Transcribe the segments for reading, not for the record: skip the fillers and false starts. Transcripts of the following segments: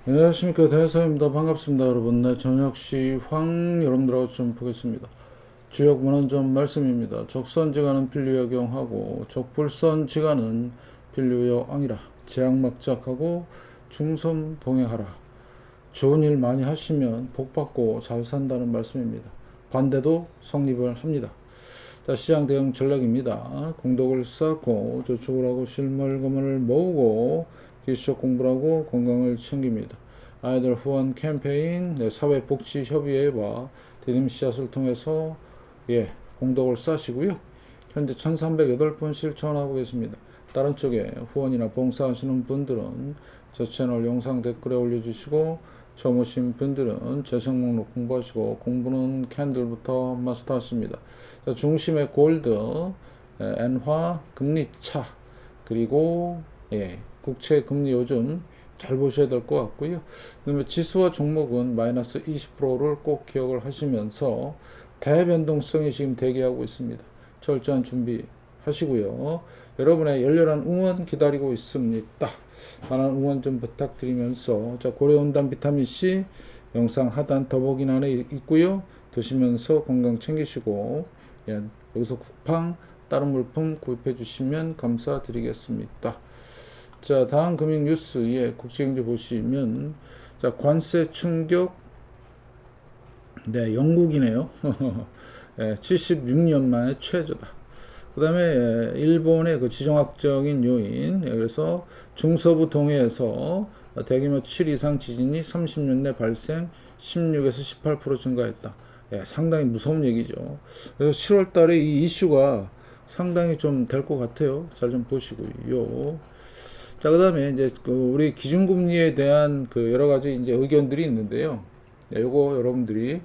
안녕하십니까 대사입니다. 반갑습니다 여러분. 네, 저녁시 여러분들하고 좀 보겠습니다. 주역 문헌점 말씀입니다. 적선지가는 필류역용하고 적불선지가는 필류역앙이라. 제약막작하고 중선봉행하라. 좋은 일 많이 하시면 복받고 잘 산다는 말씀입니다. 반대도 성립을 합니다. 자, 시장 대응 전략입니다. 공덕을 쌓고 저축을 하고 실물금을 모으고 기술적 공부를 하고 건강을 챙깁니다. 아이들 후원 캠페인, 사회복지협의회와 디딤 씨앗을 통해서 공덕을 쌓으시고요. 현재 1308분 실천하고 계십니다. 다른 쪽에 후원이나 봉사하시는 분들은 저 채널 영상 댓글에 올려주시고 처음 오신 분들은 재생 목록 공부하시고 공부는 캔들부터 마스터하십니다. 자, 중심의 골드, 엔화, 금리차, 그리고 국채 금리 요즘 잘 보셔야 될 것 같고요. 그다음에 지수와 종목은 마이너스 20%를 꼭 기억을 하시면서 대변동성이 지금 대기하고 있습니다. 철저한 준비 하시고요. 여러분의 열렬한 응원 기다리고 있습니다. 많은 응원 좀 부탁드리면서, 자, 고려온단 비타민C 영상 하단 더보기란에 있고요. 드시면서 건강 챙기시고, 여기서 쿠팡 다른 물품 구입해 주시면 감사드리겠습니다. 자, 다음 금융 뉴스, 국제경제 보시면, 자, 관세 충격, 영국이네요. 76년 만에 최저다. 그 다음에 일본의 그 지정학적인 요인, 그래서 중서부 동해에서 대규모 7 이상 지진이 30년 내 발생 16에서 18% 증가했다. 상당히 무서운 얘기죠. 그래서 7월 달에 이 이슈가 상당히 좀 될 것 같아요. 잘 좀 보시고요. 자, 그 다음에 이제 우리 기준금리에 대한 그 여러 가지 이제 의견들이 있는데요. 요거 여러분들이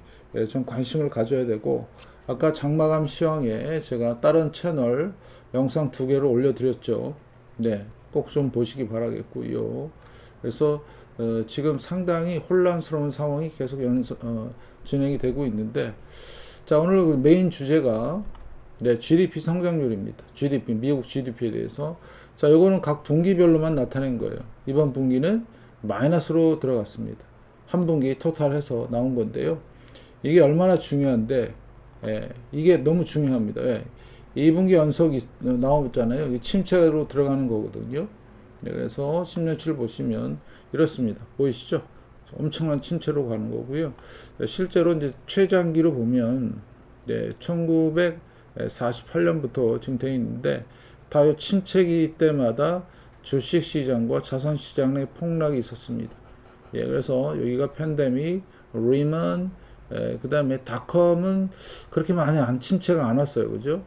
좀 관심을 가져야 되고, 아까 장마감 시황에 제가 다른 채널 영상 2개를 올려드렸죠. 네, 꼭 좀 보시기 바라겠고요. 그래서 지금 상당히 혼란스러운 상황이 계속 진행이 되고 있는데, 자, 오늘 메인 주제가 GDP 성장률입니다. GDP, 미국 GDP에 대해서. 자, 요거는 각 분기별로만 나타낸 거예요. 이번 분기는 마이너스로 들어갔습니다. 한 분기 토탈해서 나온 건데요. 이게 얼마나 중요한데, 이게 너무 중요합니다. 2분기 연속이 나오잖아요. 침체로 들어가는 거거든요. 그래서 10년치를 보시면 이렇습니다. 보이시죠? 엄청난 침체로 가는 거고요. 실제로 이제 최장기로 보면 1948년부터 지금 돼 있는데, 다 요 침체기 때마다 주식시장과 자산시장 내 폭락이 있었습니다. 그래서 여기가 팬데믹, 리먼, 그 다음에 닷컴은 그렇게 많이 침체가 안 왔어요. 그죠?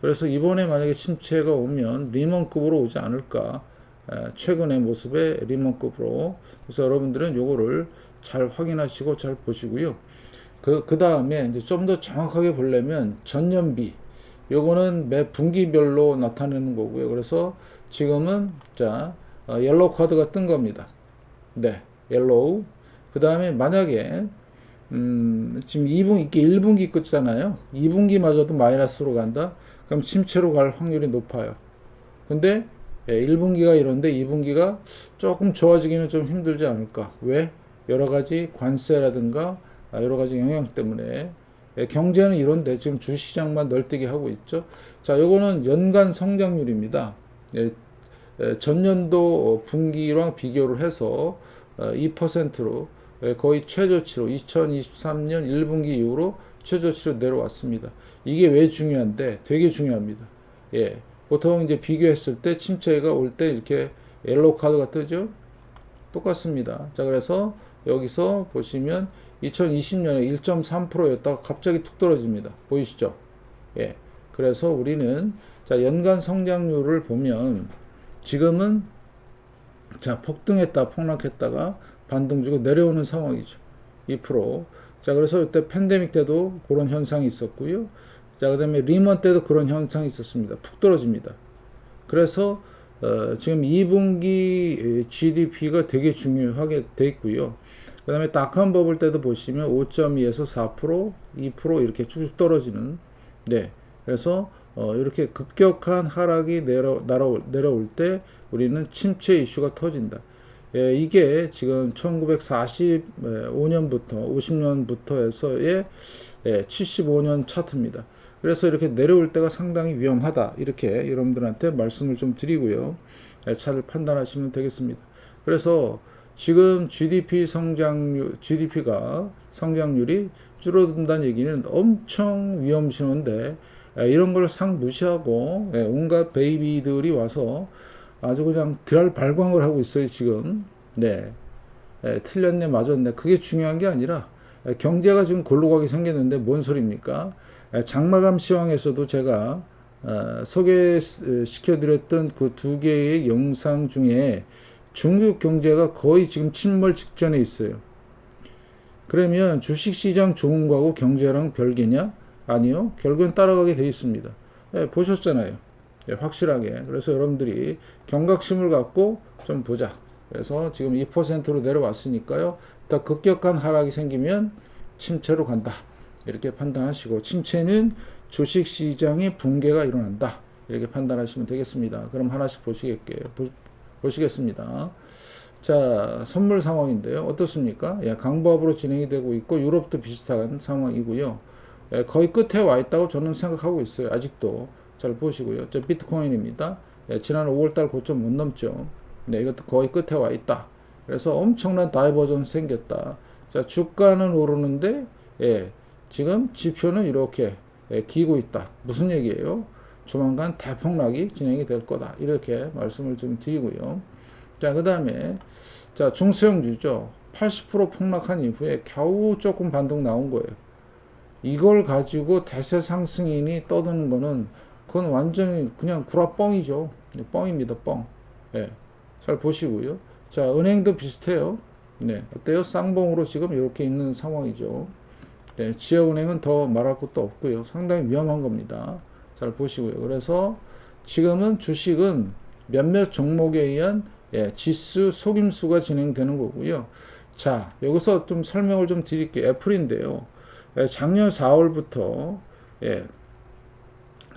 그래서 이번에 만약에 침체가 오면 리먼급으로 오지 않을까. 최근의 모습의 리먼급으로. 그래서 여러분들은 요거를 잘 확인하시고 잘 보시고요. 그 다음에 이제 좀 더 정확하게 보려면 전년비. 요거는 매 분기별로 나타내는 거고요. 그래서 지금은 옐로우 카드가 뜬 겁니다. 옐로우. 그 다음에 만약에 지금 2분기, 이게 1분기 끝잖아요. 2분기마저도 마이너스로 간다? 그럼 침체로 갈 확률이 높아요. 근데 1분기가 이런데 2분기가 조금 좋아지기는 좀 힘들지 않을까? 왜? 여러 가지 관세라든가 여러 가지 영향 때문에. 경제는 이런데 지금 주시장만 널뛰게 하고 있죠. 자, 요거는 연간 성장률입니다. 전년도 분기랑 비교를 해서 2%로 거의 최저치로 2023년 1분기 이후로 최저치로 내려왔습니다. 이게 왜 중요한데? 되게 중요합니다. 보통 이제 비교했을 때 침체가 올 때 이렇게 옐로우 카드가 뜨죠. 똑같습니다. 자, 그래서 여기서 보시면 2020년에 1.3%였다가 갑자기 툭 떨어집니다. 보이시죠? 그래서 우리는 연간 성장률을 보면 지금은 폭등했다 폭락했다가 반등 주고 내려오는 상황이죠. 2%. 자, 그래서 이때 팬데믹 때도 그런 현상이 있었고요. 자, 그다음에 리먼 때도 그런 현상이 있었습니다. 푹 떨어집니다. 그래서 지금 2분기 GDP가 되게 중요하게 돼 있고요. 그 다음에 닷컴 버블 때도 보시면 5.2에서 4%, 2% 이렇게 쭉쭉 떨어지는. 그래서 이렇게 급격한 하락이 내려올 때 우리는 침체 이슈가 터진다. 예, 이게 지금 1945년부터 50년부터에서의 75년 차트입니다. 그래서 이렇게 내려올 때가 상당히 위험하다. 이렇게 여러분들한테 말씀을 좀 드리고요. 차를 판단하시면 되겠습니다. 그래서 지금 GDP가 성장률이 줄어든다는 얘기는 엄청 위험 신호인데, 이런 걸 상 무시하고 온갖 베이비들이 와서 아주 그냥 덜 발광을 하고 있어요, 지금. 네. 틀렸네, 맞았네. 그게 중요한 게 아니라, 경제가 지금 골로 가게 생겼는데 뭔 소리입니까? 장마감 시황에서도 제가 소개시켜드렸던 그 두 개의 영상 중에 중국 경제가 거의 지금 침몰 직전에 있어요. 그러면 주식시장 좋은 거하고 경제랑 별개냐? 아니요. 결국은 따라가게 돼 있습니다. 보셨잖아요. 확실하게. 그래서 여러분들이 경각심을 갖고 좀 보자. 그래서 지금 2%로 내려왔으니까요. 더 급격한 하락이 생기면 침체로 간다. 이렇게 판단하시고, 침체는 주식시장의 붕괴가 일어난다. 이렇게 판단하시면 되겠습니다. 그럼 하나씩 보시겠습니다. 자, 선물 상황인데요. 어떻습니까? 강보합으로 진행이 되고 있고, 유럽도 비슷한 상황이고요. 거의 끝에 와 있다고 저는 생각하고 있어요. 아직도. 잘 보시고요. 저 비트코인입니다. 지난 5월달 고점 못 넘죠. 네, 이것도 거의 끝에 와 있다. 그래서 엄청난 다이버전 생겼다. 자, 주가는 오르는데, 지금 지표는 이렇게 기고 있다. 무슨 얘기예요? 조만간 대폭락이 진행이 될 거다. 이렇게 말씀을 좀 드리고요. 자, 그 다음에, 자, 중소형주죠. 80% 폭락한 이후에 겨우 조금 반등 나온 거예요. 이걸 가지고 대세 상승인이 떠드는 거는, 그건 완전히 그냥 구라뻥이죠. 뻥입니다, 뻥. 잘 보시고요. 자, 은행도 비슷해요. 네, 어때요? 쌍봉으로 지금 이렇게 있는 상황이죠. 네, 지역은행은 더 말할 것도 없고요. 상당히 위험한 겁니다. 잘 보시고요. 그래서 지금은 주식은 몇몇 종목에 의한 지수 속임수가 진행되는 거고요. 자, 여기서 좀 설명을 좀 드릴게요. 애플인데요. 작년 4월부터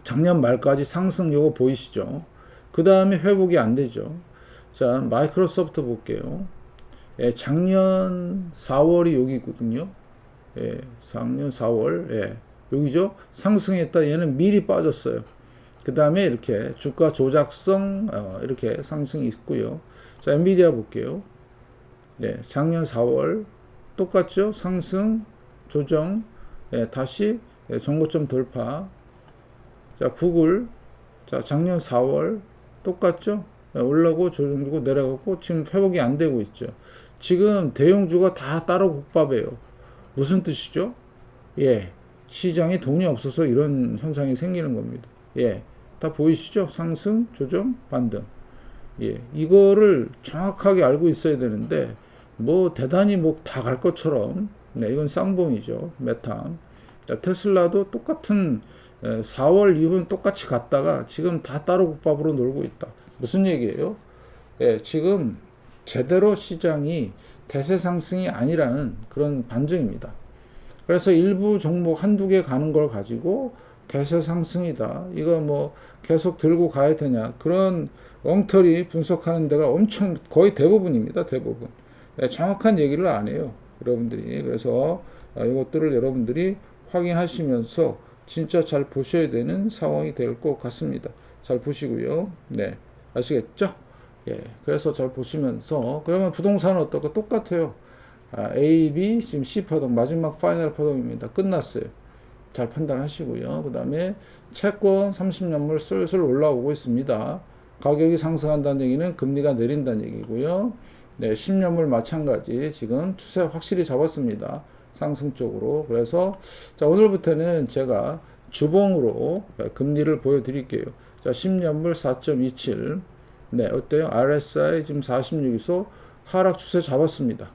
작년 말까지 상승 요거 보이시죠? 그 다음에 회복이 안 되죠. 자, 마이크로소프트 볼게요. 작년 4월이 여기거든요. 작년 4월, 여기죠? 상승했다. 얘는 미리 빠졌어요. 그 다음에 이렇게 주가 조작성, 이렇게 상승이 있고요. 자, 엔비디아 볼게요. 작년 4월, 똑같죠? 상승, 조정, 다시 정고점 돌파. 자, 구글, 자, 작년 4월, 똑같죠? 올라오고 조정주고 내려가고 지금 회복이 안 되고 있죠. 지금 대형주가 다 따로 국밥이에요. 무슨 뜻이죠? 시장에 돈이 없어서 이런 현상이 생기는 겁니다. 다 보이시죠? 상승, 조정, 반등. 이거를 정확하게 알고 있어야 되는데, 뭐 대단히 뭐 다 갈 것처럼, 이건 쌍봉이죠. 메탄. 자, 테슬라도 똑같은 4월 이후는 똑같이 갔다가 지금 다 따로 국밥으로 놀고 있다. 무슨 얘기예요? 지금 제대로 시장이 대세 상승이 아니라는 그런 반증입니다. 그래서 일부 종목 한두 개 가는 걸 가지고 대세 상승이다. 이거 뭐 계속 들고 가야 되냐. 그런 엉터리 분석하는 데가 엄청 거의 대부분입니다. 대부분. 정확한 얘기를 안 해요. 여러분들이. 그래서 이것들을 여러분들이 확인하시면서 진짜 잘 보셔야 되는 상황이 될 것 같습니다. 잘 보시고요. 네. 아시겠죠? 그래서 잘 보시면서, 그러면 부동산은 어떨까? 똑같아요. A, B, 지금 C 파동, 마지막 파이널 파동입니다. 끝났어요. 잘 판단하시고요. 그 다음에 채권 30년물 슬슬 올라오고 있습니다. 가격이 상승한다는 얘기는 금리가 내린다는 얘기고요. 10년물 마찬가지 지금 추세 확실히 잡았습니다. 상승 쪽으로. 그래서 자, 오늘부터는 제가 주봉으로 금리를 보여드릴게요. 자, 10년물 4.27. 어때요? RSI 지금 46이소 하락 추세 잡았습니다.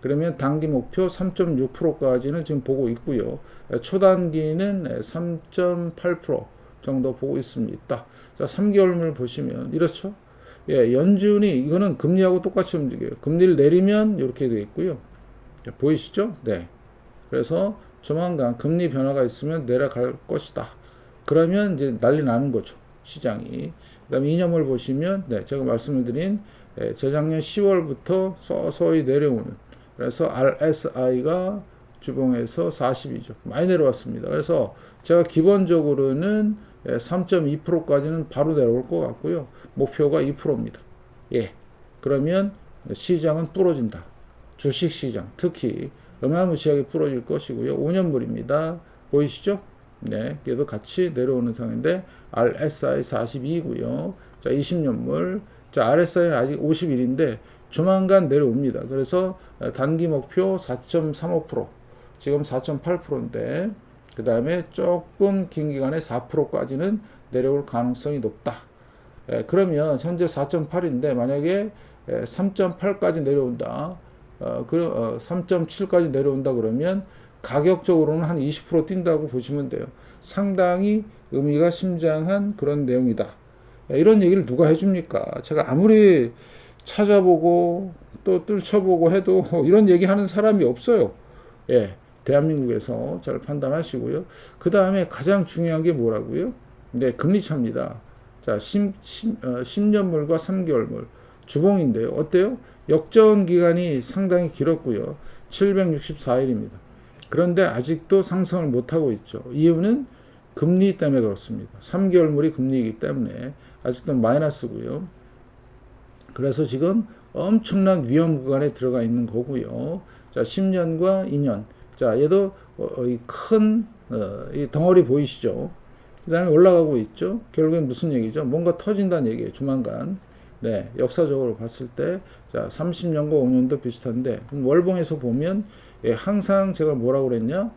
그러면 단기 목표 3.6%까지는 지금 보고 있고요. 초단기는 3.8% 정도 보고 있습니다. 자, 3개월물 보시면 이렇죠? 연준이 이거는 금리하고 똑같이 움직여요. 금리를 내리면 이렇게 되어 있고요. 보이시죠? 그래서 조만간 금리 변화가 있으면 내려갈 것이다. 그러면 이제 난리 나는 거죠. 시장이. 그 다음에 2년물 보시면, 제가 말씀을 드린 재작년 10월부터 서서히 내려오는, 그래서 RSI가 주봉에서 40이죠. 많이 내려왔습니다. 그래서 제가 기본적으로는 3.2%까지는 바로 내려올 것 같고요. 목표가 2%입니다. 예. 그러면 시장은 부러진다. 주식시장 특히 어마무시하게 부러질 것이고요. 5년물입니다. 보이시죠? 네. 얘도 같이 내려오는 상황인데 RSI 42고요. 자, 20년물. 자, RSI는 아직 51인데 조만간 내려옵니다. 그래서 단기 목표 4.35%, 지금 4.8%인데 그 다음에 조금 긴 기간에 4%까지는 내려올 가능성이 높다. 그러면 현재 4.8인데 만약에 3.8까지 내려온다. 3.7까지 내려온다 그러면 가격적으로는 한 20% 뛴다고 보시면 돼요. 상당히 의미가 심장한 그런 내용이다. 이런 얘기를 누가 해줍니까? 제가 아무리 찾아보고 또 뚫쳐보고 해도 이런 얘기하는 사람이 없어요. 예, 대한민국에서 잘 판단하시고요. 그 다음에 가장 중요한 게 뭐라고요? 네, 금리차입니다. 자, 10년물과 3개월물 주봉인데요. 어때요? 역전 기간이 상당히 길었고요. 764일입니다. 그런데 아직도 상승을 못하고 있죠. 이유는 금리 때문에 그렇습니다. 3개월물이 금리이기 때문에 아직도 마이너스고요. 그래서 지금 엄청난 위험 구간에 들어가 있는 거고요. 자, 10년과 2년. 자, 얘도 이 덩어리 보이시죠? 그 다음에 올라가고 있죠. 결국엔 무슨 얘기죠? 뭔가 터진다는 얘기예요. 조만간. 네, 역사적으로 봤을 때, 자, 30년과 5년도 비슷한데, 월봉에서 보면, 항상 제가 뭐라고 그랬냐?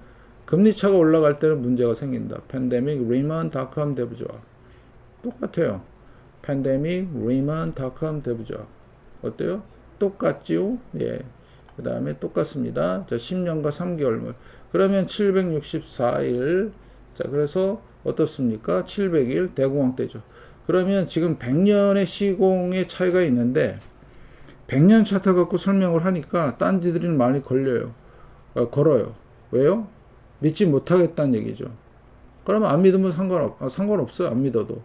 금리차가 올라갈 때는 문제가 생긴다. 팬데믹, 리먼, 닷컴, 데브조합. 똑같아요. 팬데믹, 리먼, 닷컴, 데브조합. 어때요? 똑같지요? 예. 그 다음에 똑같습니다. 자, 10년과 3개월물. 그러면 764일. 자, 그래서 어떻습니까? 700일 대공황 때죠. 그러면 지금 100년의 시공의 차이가 있는데 100년 차트 갖고 설명을 하니까 딴지들이 많이 걸어요. 왜요? 믿지 못하겠다는 얘기죠. 그러면 안 믿으면 상관없어요. 안 믿어도.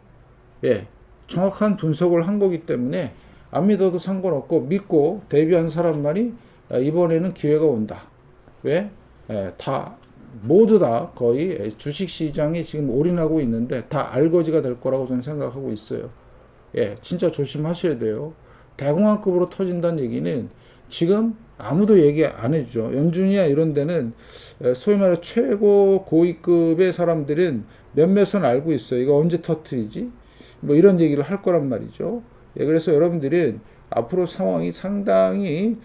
예. 정확한 분석을 한 거기 때문에 안 믿어도 상관없고 믿고 대비한 사람만이 이번에는 기회가 온다. 왜? 모두 다 거의 주식시장이 지금 올인하고 있는데 다 알거지가 될 거라고 저는 생각하고 있어요. 예, 진짜 조심하셔야 돼요. 대공황급으로 터진다는 얘기는 지금 아무도 얘기 안 해주죠. 연준이나 이런 데는 소위 말해 최고 고위급의 사람들은 몇몇은 알고 있어요. 이거 언제 터뜨리지? 뭐 이런 얘기를 할 거란 말이죠. 예, 그래서 여러분들은 앞으로 상황이 상당히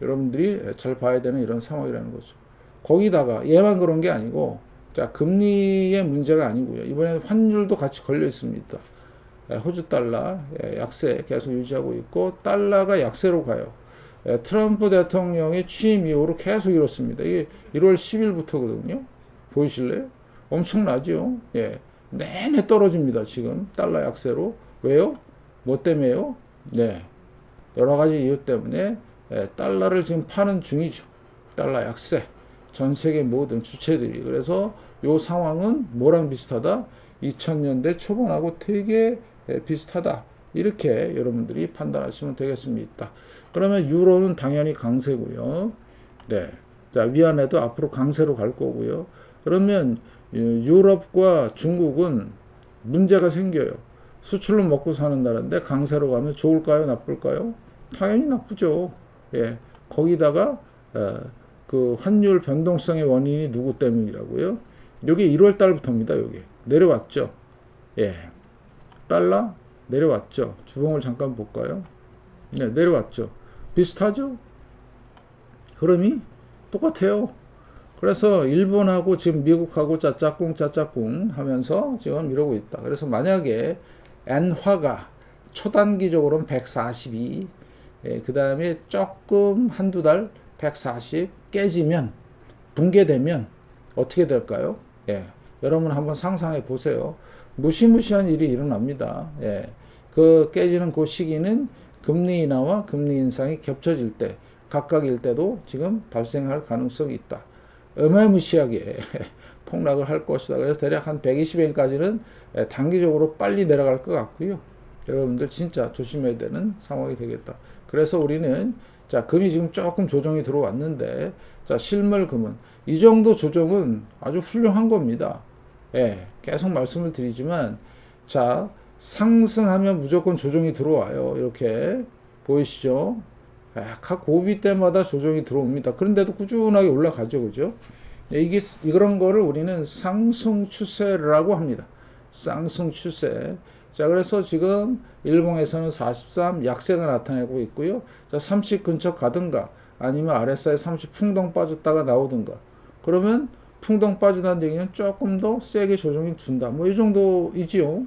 여러분들이 잘 봐야 되는 이런 상황이라는 거죠. 거기다가 얘만 그런 게 아니고 자, 금리의 문제가 아니고요. 이번에 환율도 같이 걸려 있습니다. 호주 달러 약세 계속 유지하고 있고 달러가 약세로 가요. 트럼프 대통령의 취임 이후로 계속 이렇습니다. 이게 1월 10일부터거든요. 보이실래요? 엄청나죠? 예. 내내 떨어집니다. 지금 달러 약세로. 왜요? 뭐 때문에요? 네. 여러 가지 이유 때문에 달러를 지금 파는 중이죠. 달러 약세. 전 세계 모든 주체들이. 그래서 이 상황은 뭐랑 비슷하다? 2000년대 초반하고 되게 비슷하다. 이렇게 여러분들이 판단하시면 되겠습니다. 그러면 유로는 당연히 강세고요. 네. 자, 위안에도 앞으로 강세로 갈 거고요. 그러면 유럽과 중국은 문제가 생겨요. 수출로 먹고 사는 나라인데 강세로 가면 좋을까요? 나쁠까요? 당연히 나쁘죠. 예. 거기다가 그 환율 변동성의 원인이 누구 때문이라고요? 여기 1월 달부터입니다. 여기 내려왔죠. 예. 달러 내려왔죠. 주봉을 잠깐 볼까요? 네, 내려왔죠. 비슷하죠? 흐름이 똑같아요. 그래서 일본하고 지금 미국하고 짜짝꿍 하면서 지금 이러고 있다. 그래서 만약에 엔화가 초단기적으로는 142, 그 다음에 조금 한두 달 140 깨지면, 붕괴되면 어떻게 될까요? 예, 여러분 한번 상상해 보세요. 무시무시한 일이 일어납니다. 예, 그 깨지는 그 시기는 금리 인하와 금리 인상이 겹쳐질 때, 각각일 때도 지금 발생할 가능성이 있다. 어마무시하게 폭락을 할 것이다. 그래서 대략 한 120엔까지는 단기적으로 빨리 내려갈 것 같고요. 여러분들 진짜 조심해야 되는 상황이 되겠다. 그래서 우리는 자, 금이 지금 조금 조정이 들어왔는데 자, 실물 금은 이 정도 조정은 아주 훌륭한 겁니다. 예, 계속 말씀을 드리지만 자, 상승하면 무조건 조정이 들어와요. 이렇게 보이시죠? 각 고비 때마다 조정이 들어옵니다. 그런데도 꾸준하게 올라가죠. 그죠? 이런 거를 우리는 상승 추세라고 합니다. 상승 추세. 자, 그래서 지금 일봉에서는 43 약세가 나타내고 있고요. 자, 30 근처 가든가 아니면 RSI 30 풍덩 빠졌다가 나오든가. 그러면 풍덩 빠지다는 얘기는 조금 더 세게 조정이 준다. 뭐 이 정도이지요.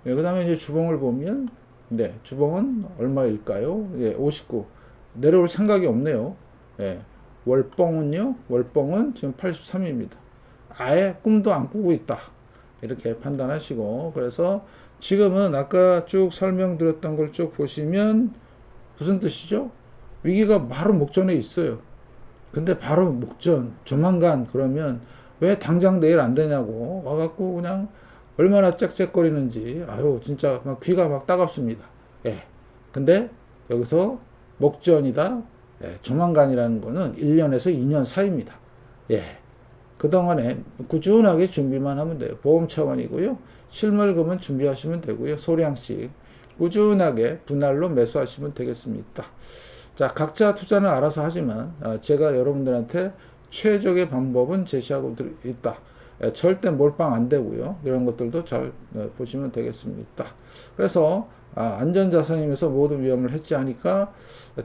네, 그다음에 이제 주봉을 보면 네, 주봉은 얼마일까요? 예, 59. 내려올 생각이 없네요. 예. 월봉은요? 월봉은 지금 83입니다. 아예 꿈도 안 꾸고 있다. 이렇게 판단하시고 그래서 지금은 아까 쭉 설명드렸던 걸 쭉 보시면 무슨 뜻이죠? 위기가 바로 목전에 있어요. 근데 바로 목전 조만간 그러면 왜 당장 내일 안 되냐고 와갖고 그냥 얼마나 짹짹거리는지 아유 진짜 막 귀가 막 따갑습니다. 예. 근데 여기서 목전이다. 예. 조만간이라는 거는 1년에서 2년 사이입니다. 예. 그동안에 꾸준하게 준비만 하면 돼요. 보험 차원이고요. 실물금은 준비하시면 되고요. 소량씩 꾸준하게 분할로 매수하시면 되겠습니다. 자, 각자 투자는 알아서 하지만 제가 여러분들한테 최적의 방법은 제시하고 있다. 절대 몰빵 안 되고요. 이런 것들도 잘 보시면 되겠습니다. 그래서 안전자산이면서 모든 위험을 해지하니까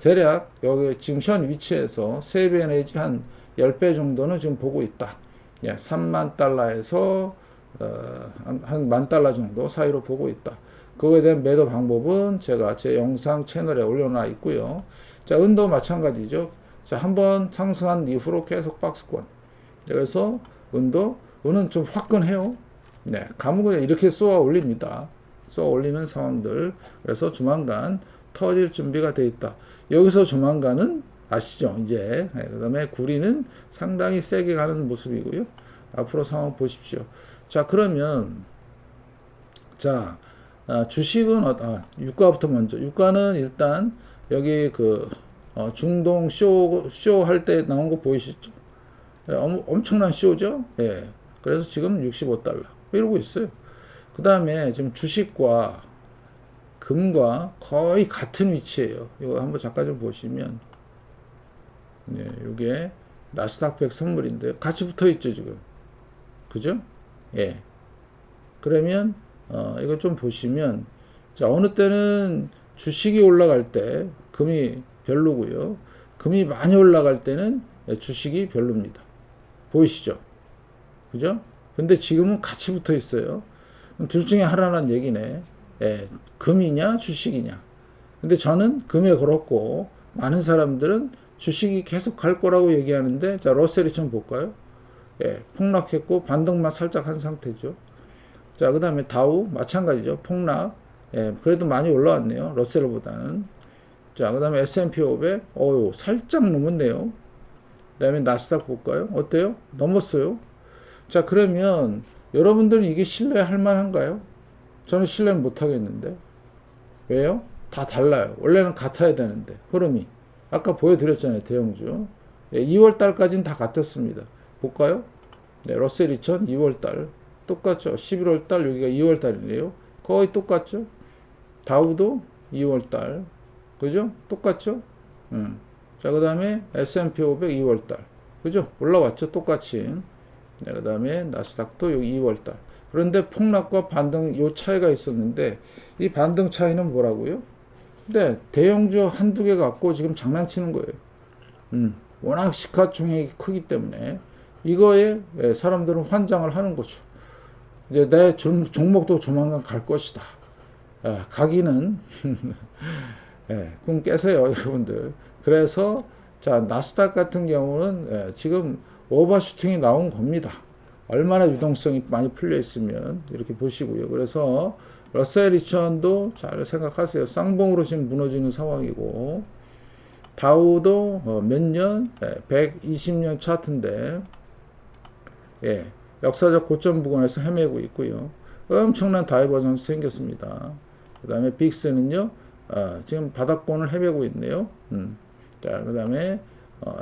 대략 여기 지금 현 위치에서 3배 내지 한 10배 정도는 지금 보고 있다. 예, 3만 달러에서 한 1만 달러 정도 사이로 보고 있다. 그거에 대한 매도 방법은 제가 제 영상 채널에 올려놔 있고요. 자, 은도 마찬가지죠. 자, 한번 상승한 이후로 계속 박스권. 그래서 은은 좀 화끈해요. 네, 감옥에 이렇게 쏘아 올립니다. 쏘아 올리는 상황들. 그래서 조만간 터질 준비가 돼 있다. 여기서 조만간은 아시죠? 이제. 네, 그 다음에 구리는 상당히 세게 가는 모습이고요. 앞으로 상황 보십시오. 자, 그러면, 자, 주식은, 유가부터 먼저. 유가는 일단, 여기 중동 쇼 할 때 나온 거 보이시죠? 예, 엄청난 쇼죠? 예. 그래서 지금 65달러. 이러고 있어요. 그 다음에 지금 주식과 금과 거의 같은 위치예요. 이거 한번 잠깐 좀 보시면. 네, 이게 나스닥 100 선물인데 같이 붙어 있죠, 지금. 그죠? 예. 그러면 이거 좀 보시면 자, 어느 때는 주식이 올라갈 때 금이 별로고요. 금이 많이 올라갈 때는 주식이 별로입니다. 보이시죠? 그죠? 근데 지금은 같이 붙어 있어요. 둘 중에 하나란 얘기네. 예, 금이냐 주식이냐. 근데 저는 금에 걸었고 많은 사람들은 주식이 계속 갈 거라고 얘기하는데 자, 러셀이 좀 볼까요? 예, 폭락했고 반등만 살짝 한 상태죠. 자, 그 다음에 다우 마찬가지죠. 폭락. 예, 그래도 많이 올라왔네요. 러셀보다는. 자, 그 다음에 S&P 500. 살짝 넘었네요. 그 다음에 나스닥 볼까요? 어때요? 넘었어요. 자, 그러면 여러분들은 이게 신뢰할 만한가요? 저는 신뢰는 못 하겠는데. 왜요? 다 달라요. 원래는 같아야 되는데. 흐름이. 아까 보여드렸잖아요. 대형주. 예, 2월 달까지는 다 같았습니다. 볼까요? 네, 러셀 2000 2월 달. 똑같죠. 11월 달 여기가 2월 달이네요. 거의 똑같죠. 다우도 2월 달. 그죠? 똑같죠? 자, 그 다음에 S&P 500 2월 달. 그죠? 올라왔죠. 똑같이. 네, 그 다음에 나스닥도 여기 2월 달. 그런데 폭락과 반등 요 차이가 있었는데 이 반등 차이는 뭐라고요? 근데 대형주 한두 개 갖고 지금 장난치는 거예요. 워낙 시가총액이 크기 때문에 이거에 사람들은 환장을 하는 거죠. 이제 내 종목도 조만간 갈 것이다. 가기는 꿈 깨세요, 여러분들. 그래서 자, 나스닥 같은 경우는 지금 오버슈팅이 나온 겁니다. 얼마나 유동성이 많이 풀려 있으면 이렇게 보시고요. 그래서 러셀 2000도 잘 생각하세요. 쌍봉으로 지금 무너지는 상황이고 다우도 몇 년? 120년 차트인데 예, 역사적 고점 부근에서 헤매고 있고요. 엄청난 다이버전스 생겼습니다. 그 다음에 빅스는요, 지금 바닥권을 헤매고 있네요. 자, 그 다음에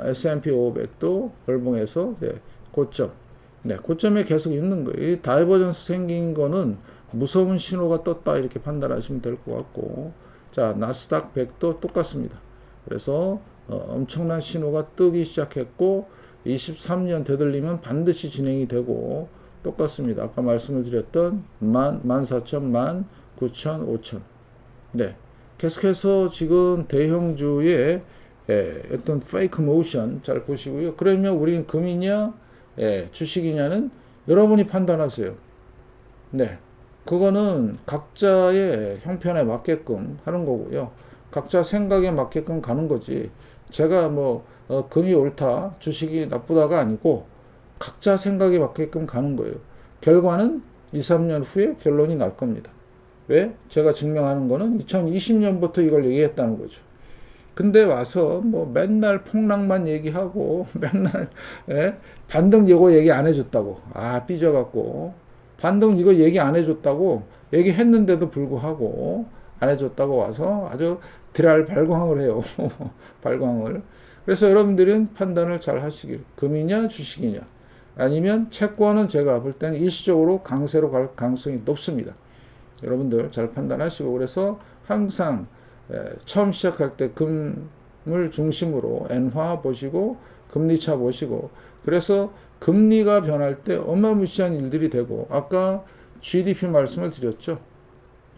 S&P 500도 월봉에서 고점. 네, 고점에 계속 있는 거예요. 이 다이버전스 생긴 거는 무서운 신호가 떴다 이렇게 판단하시면 될 것 같고, 자, 나스닥 100도 똑같습니다. 그래서 엄청난 신호가 뜨기 시작했고 23년 되돌리면 반드시 진행이 되고 똑같습니다. 아까 말씀을 드렸던 14,000, 19,000, 5,000. 네, 계속해서 지금 대형주의 어떤 페이크 모션 잘 보시고요. 그러면 우리는 금이냐 주식이냐는 여러분이 판단하세요. 네, 그거는 각자의 형편에 맞게끔 하는 거고요. 각자 생각에 맞게끔 가는 거지. 제가 뭐 금이 옳다, 주식이 나쁘다가 아니고 각자 생각에 맞게끔 가는 거예요. 결과는 2, 3년 후에 결론이 날 겁니다. 왜? 제가 증명하는 거는 2020년부터 이걸 얘기했다는 거죠. 근데 와서 뭐 맨날 폭락만 얘기하고 맨날 반등 이거 얘기 안 해줬다고 삐져갖고 반등 이거 얘기 안 해줬다고 얘기했는데도 불구하고 안 해줬다고 와서 아주 드랄 발광을 해요. 발광을. 그래서 여러분들은 판단을 잘 하시길. 금이냐 주식이냐 아니면 채권은 제가 볼 때는 일시적으로 강세로 갈 가능성이 높습니다. 여러분들 잘 판단하시고 그래서 항상 처음 시작할 때 금을 중심으로 엔화 보시고 금리차 보시고 그래서 금리가 변할 때 어마무시한 일들이 되고 아까 GDP 말씀을 드렸죠.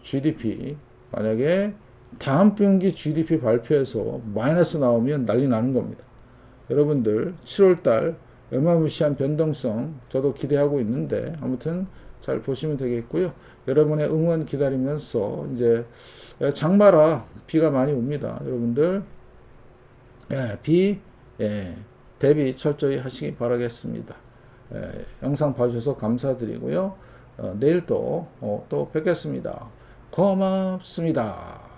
GDP 만약에 다음 분기 GDP 발표에서 마이너스 나오면 난리 나는 겁니다. 여러분들 7월달 어마무시한 변동성 저도 기대하고 있는데 아무튼 잘 보시면 되겠고요. 여러분의 응원 기다리면서 이제 장마라 비가 많이 옵니다. 여러분들 비 대비 철저히 하시기 바라겠습니다. 영상 봐주셔서 감사드리고요. 내일 또 뵙겠습니다. 고맙습니다.